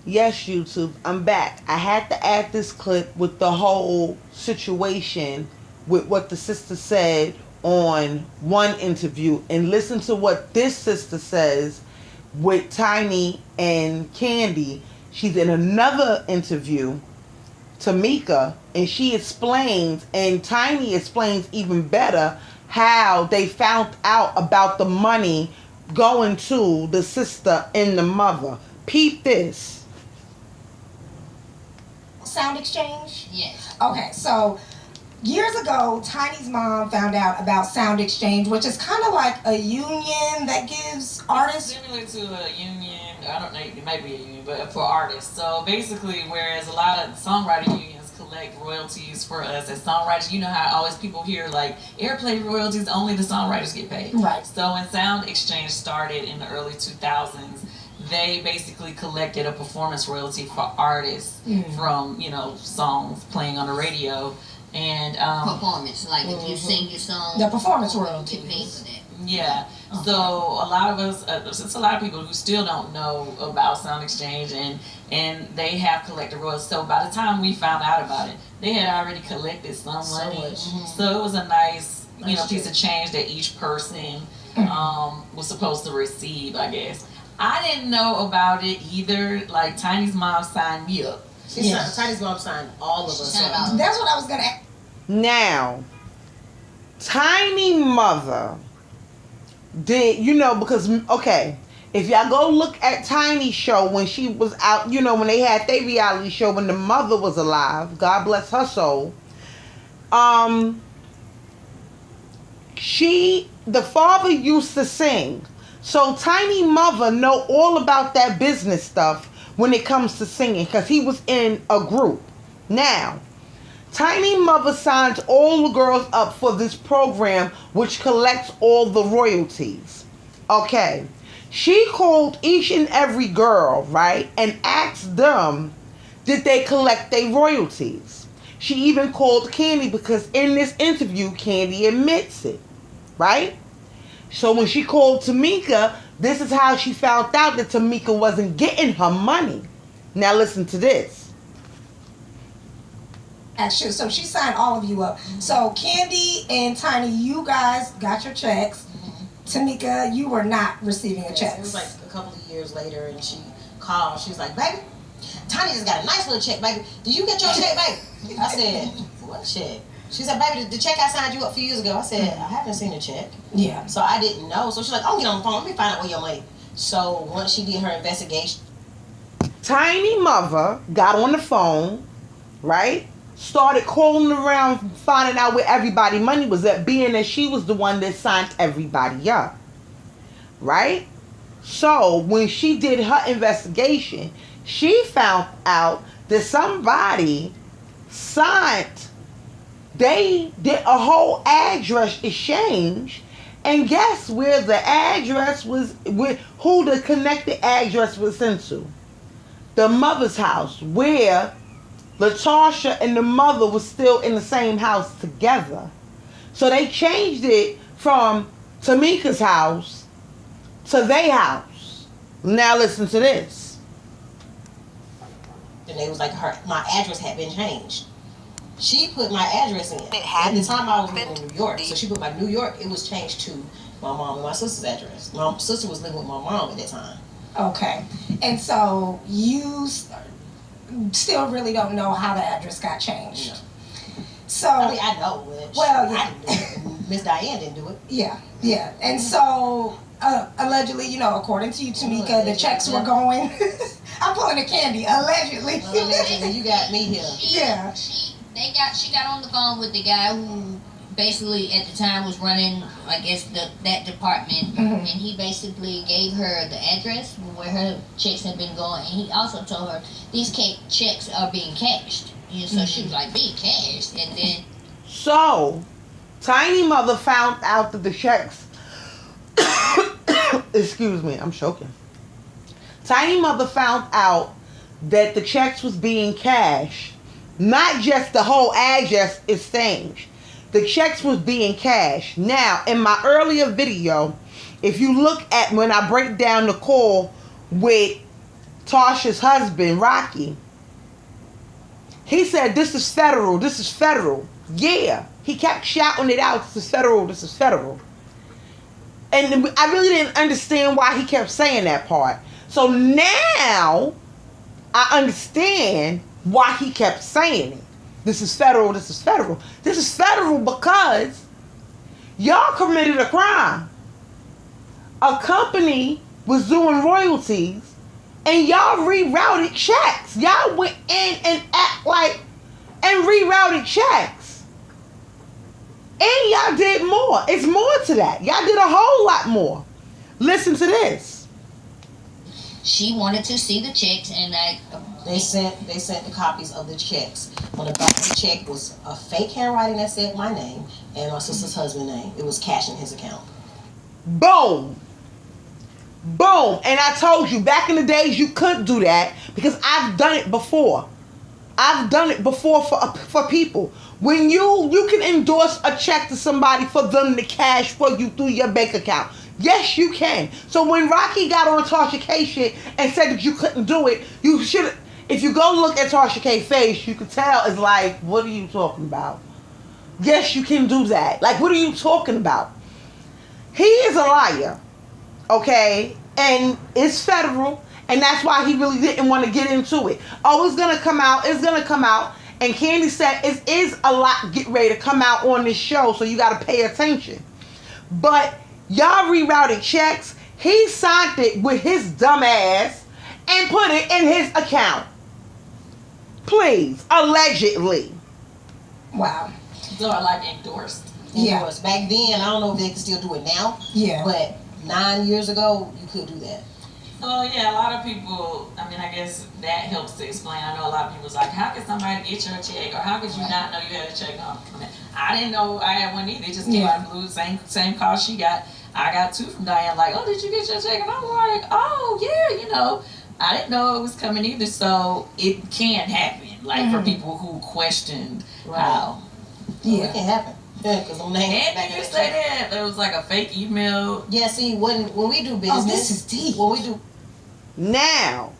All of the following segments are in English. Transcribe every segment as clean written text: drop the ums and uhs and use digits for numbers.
Yes, YouTube, I'm back. I had to add this clip with the whole situation with what the sister said on one interview and listen to what this sister says with Tiny and Kandi. She's in another interview, Tamika, and she explains, and Tiny explains even better how they found out about the money going to the sister and the mother. Peep this. Sound exchange? Yes. Okay, so years ago, Tiny's mom found out about Sound Exchange, which is kind of like a union that gives artists. Similar to a union, I don't know, it might be a union, but for artists. So basically, whereas a lot of songwriter unions collect royalties for us as songwriters, you know how always people hear like airplay royalties, only the songwriters get paid. Right. So when Sound Exchange started in the early 2000s, they basically collected a performance royalty for artists from, songs playing on the radio. And performance, like if you sing your song, the performance royalty. you pay for that. yeah. So a lot of us, it's a lot of people who still don't know about Sound Exchange, and they have collected royalties. So by the time we found out about it, they had already collected some money. So it was a nice, piece of change that each person was supposed to receive, I guess. I didn't know about it either. Like Tiny's mom signed me up. Tiny's mom signed all of us up. That's what I was gonna ask. Now, Tiny mother did, because, okay, if y'all go look at Tiny's show when she was out, when they had their reality show when the mother was alive, God bless her soul, the father used to sing. So Tiny mother know all about that business stuff when it comes to singing because he was in a group. Now, Tiny mother signs all the girls up for this program which collects all the royalties. Okay. She called each and every girl, right, and asked them, did they collect their royalties? She even called Kandi because in this interview, Kandi admits it, right? So when she called Tamika, this is how she found out that Tamika wasn't getting her money. Now listen to this. Actually, so she signed all of you up. So Kandi and Tiny, you guys got your checks. Tamika, you were not receiving a check. It was like a couple of years later, and she called. She was like, "Baby, Tiny just got a nice little check, baby. Did you get your check, baby?" I said, "What check?" She said, "Baby, the check I signed you up a few years ago." I said, "I haven't seen a check." Yeah. So I didn't know. So she's like, "Oh, get on the phone. Let me find out where your money." So once she did her investigation, Tiny mother got on the phone, right? Started calling around, finding out where everybody's money was at, being that she was the one that signed everybody up, right? So when she did her investigation, she found out that somebody signed. They did a whole address exchange, and guess where the address was, who the connected address was sent to? The mother's house, where Latasha and the mother was still in the same house together. So they changed it from Tamika's house to their house. Now listen to this. and they was like, my address had been changed. She put my address in. At the time I was living in New York, so she put my New York, it was changed to my mom and my sister's address. My sister was living with my mom at that time. Okay. And so you still really don't know how the address got changed. No. So I mean, I know, but well, I didn't do it. And Miss Diane didn't do it. Yeah. And so allegedly, according to you, Tamika, the checks were going. I'm pulling a Kandi. Allegedly. Allegedly, you got me here. Yeah. She got on the phone with the guy who basically at the time was running, I guess, that department, and he basically gave her the address where her checks had been going, and he also told her these checks are being cashed. And so she was like, being cashed, and then So, Tiny Mother found out that the checks, excuse me, I'm choking. Tiny Mother found out that the checks was being cashed. Not just the whole address exchange. The checks was being cashed. Now, in my earlier video, if you look at when I break down the call with Tasha's husband, Rocky, he said, this is federal, this is federal. Yeah. He kept shouting it out, this is federal, this is federal. And I really didn't understand why he kept saying that part. So now I understand why he kept saying it. This is federal, this is federal. This is federal because y'all committed a crime. A company was doing royalties and y'all rerouted checks. Y'all went in and rerouted checks. And y'all did more. It's more to that. Y'all did a whole lot more. Listen to this. She wanted to see the checks, and They sent the copies of the checks. On the back of the check was a fake handwriting that said my name and my sister's husband's name. It was cash in his account. Boom. Boom. And I told you, back in the days, you could do that because I've done it before. I've done it before for people. When you can endorse a check to somebody for them to cash for you through your bank account. Yes, you can. So when Rocky got on Tasha K shit and said that you couldn't do it, you should. If you go look at Tasha K's face, you could tell it's like, what are you talking about? Yes, you can do that. Like, what are you talking about? He is a liar, okay? And it's federal, and that's why he really didn't want to get into it. Oh, it's going to come out. It's going to come out. And Kandi said it is a lot get ready to come out on this show, so you got to pay attention. But y'all rerouted checks. He signed it with his dumb ass and put it in his account. Please, allegedly. Wow. So I like endorsed. Yeah. Endorsed. Back then, I don't know if they can still do it now. Yeah. But 9 years ago, you could do that. So yeah, a lot of people, I mean, I guess that helps to explain. I know a lot of people's like, how could somebody get your check? Or how could you not know you had a check on? I didn't know I had one either. It just came out of the blue. Same call she got. I got two from Diane, like, oh, did you get your check? And I'm like, oh, yeah, you know. I didn't know it was coming either. So it can happen, like, for people who questioned how. Yeah. It can happen. Yeah, because I'm And you say that it was like a fake email. Yeah, see, when we do business. Oh, this is deep. When we do. Now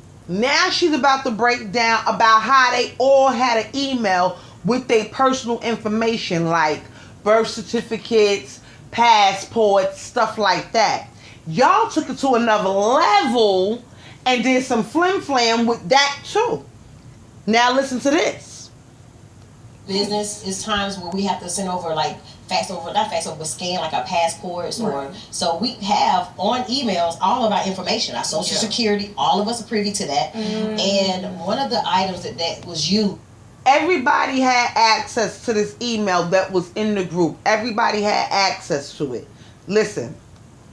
she's about to break down about how they all had an email with their personal information like birth certificates, passports, stuff like that. Y'all took it to another level and did some flim-flam with that too. Now listen to this. Business is times where we have to send over like scan like our passports or so we have on emails all of our information, our social security, all of us are privy to that. And one of the items that was you. Everybody had access to this email that was in the group. Everybody had access to it. Listen.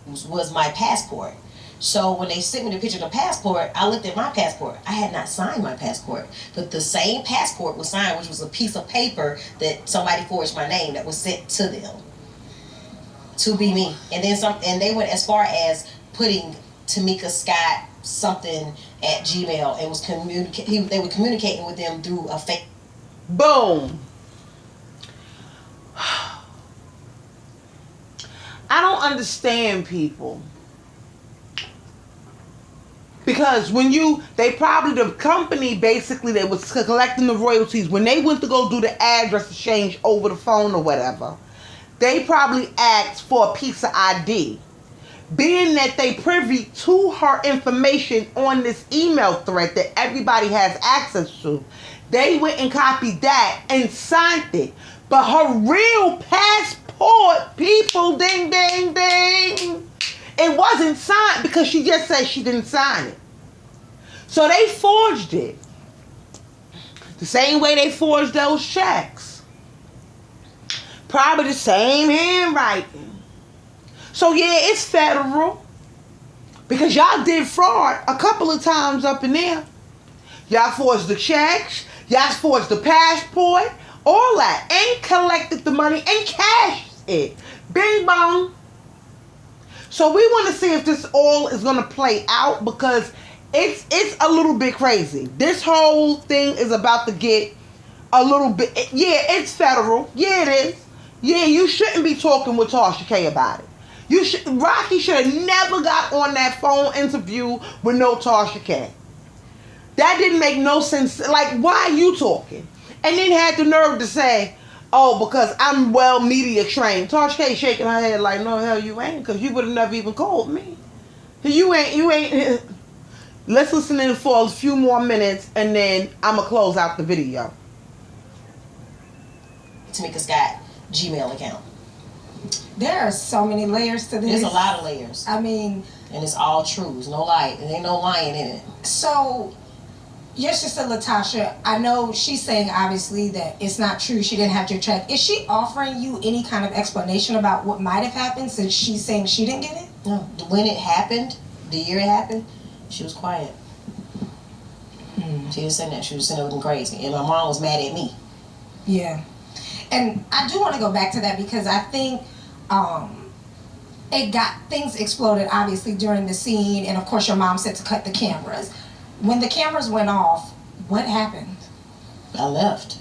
Was my passport. So when they sent me the picture of the passport, I looked at my passport. I had not signed my passport, but the same passport was signed, which was a piece of paper that somebody forged my name that was sent to them to be me. And then some, and they went as far as putting Tamika Scott something at Gmail and was they were communicating with them through a fake. Boom. I don't understand people. Because when the company basically, they was collecting the royalties. When they went to go do the address exchange over the phone or whatever, they probably asked for a piece of ID. Being that they privy to her information on this email thread that everybody has access to, they went and copied that and signed it. But her real passport, people, ding, ding, ding, it wasn't signed because she just said she didn't sign it. So they forged it. The same way they forged those checks. Probably the same handwriting. So yeah, it's federal. Because y'all did fraud a couple of times up in there. Y'all forged the checks. Y'all forged the passport. All that. And collected the money and cashed it. Bing bong. So we want to see if this all is going to play out because it's a little bit crazy. This whole thing is about to get a little bit, yeah, it's federal. Yeah, it is. Yeah, you shouldn't be talking with Tasha K about it. Rocky should have never got on that phone interview with no Tasha K. That didn't make no sense. Like, why are you talking? And then had the nerve to say, oh, because I'm well media trained. Tasha K shaking her head like, no, hell you ain't, because you would have never even called me. You ain't. Let's listen in for a few more minutes, and then I'm going to close out the video. Tamika's got Gmail account. There are so many layers to this. There's a lot of layers. I mean, and it's all true. There's no lie. There ain't no lying in it. So, your sister Latasha, I know she's saying obviously that it's not true. She didn't have your check. Is she offering you any kind of explanation about what might have happened since she's saying she didn't get it? No. When it happened, the year it happened, she was quiet. She didn't say that. She was sitting there looking crazy. And my mom was mad at me. Yeah. And I do want to go back to that because I think things exploded obviously during the scene, and of course your mom said to cut the cameras. When the cameras went off, what happened? I left.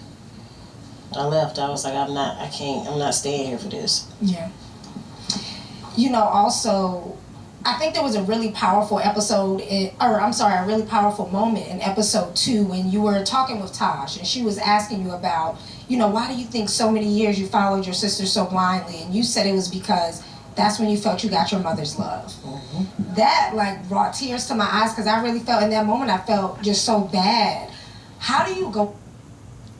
I was like, I'm not staying here for this. Yeah. You know, also, I think there was a really powerful a really powerful moment in episode 2 when you were talking with Taj and she was asking you about, you know, why do you think so many years you followed your sister so blindly? And you said it was because that's when you felt you got your mother's love. Mm-hmm. That like brought tears to my eyes because I really felt in that moment, I felt just so bad. How do you go?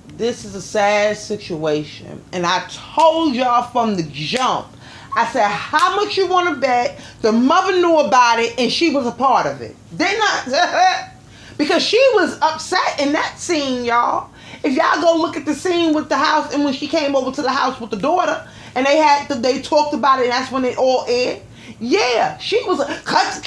This is a sad situation. And I told y'all from the jump, I said, how much you want to bet the mother knew about it and she was a part of it? Didn't I? Because she was upset in that scene, y'all. If y'all go look at the scene with the house and when she came over to the house with the daughter and they talked about it and that's when it all aired. Yeah, she was cut the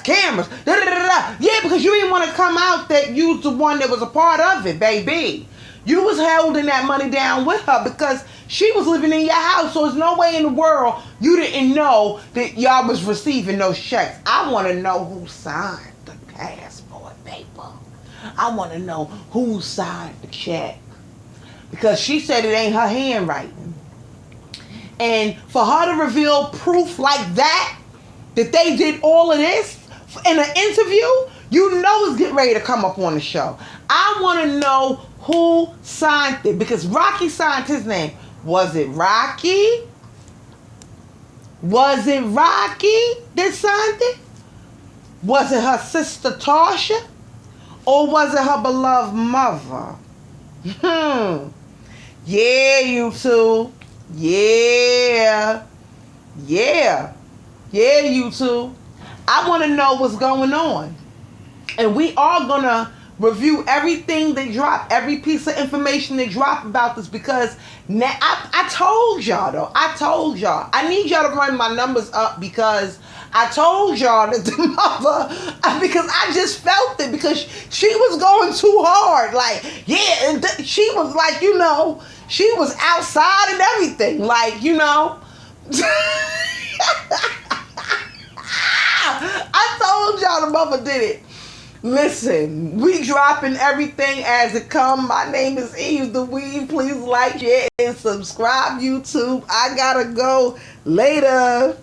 cameras. Da, da, da, da. Yeah, because you didn't want to come out that you was the one that was a part of it, baby. You was holding that money down with her because she was living in your house. So there's no way in the world you didn't know that y'all was receiving those checks. I want to know who signed the passport paper. I want to know who signed the check. Because she said it ain't her handwriting. And for her to reveal proof like that they did all of this in an interview, you know it's getting ready to come up on the show. I want to know who signed it because Rocky signed his name. Was it Rocky? Was it Rocky that signed it? Was it her sister Tasha? Or was it her beloved mother? Yeah, you two. Yeah, you two. I want to know what's going on. And we are going to review everything that dropped, every piece of information that dropped about this because now I told y'all though. I need y'all to run my numbers up because I told y'all that the mother, because I just felt it because she was going too hard. Like, yeah, and she was like, you know, she was outside and everything. Like, you know. I told y'all the mother did it. Listen, we dropping everything as it come. My name is Eve the Weave. Please like, share, and subscribe, YouTube. I gotta go later.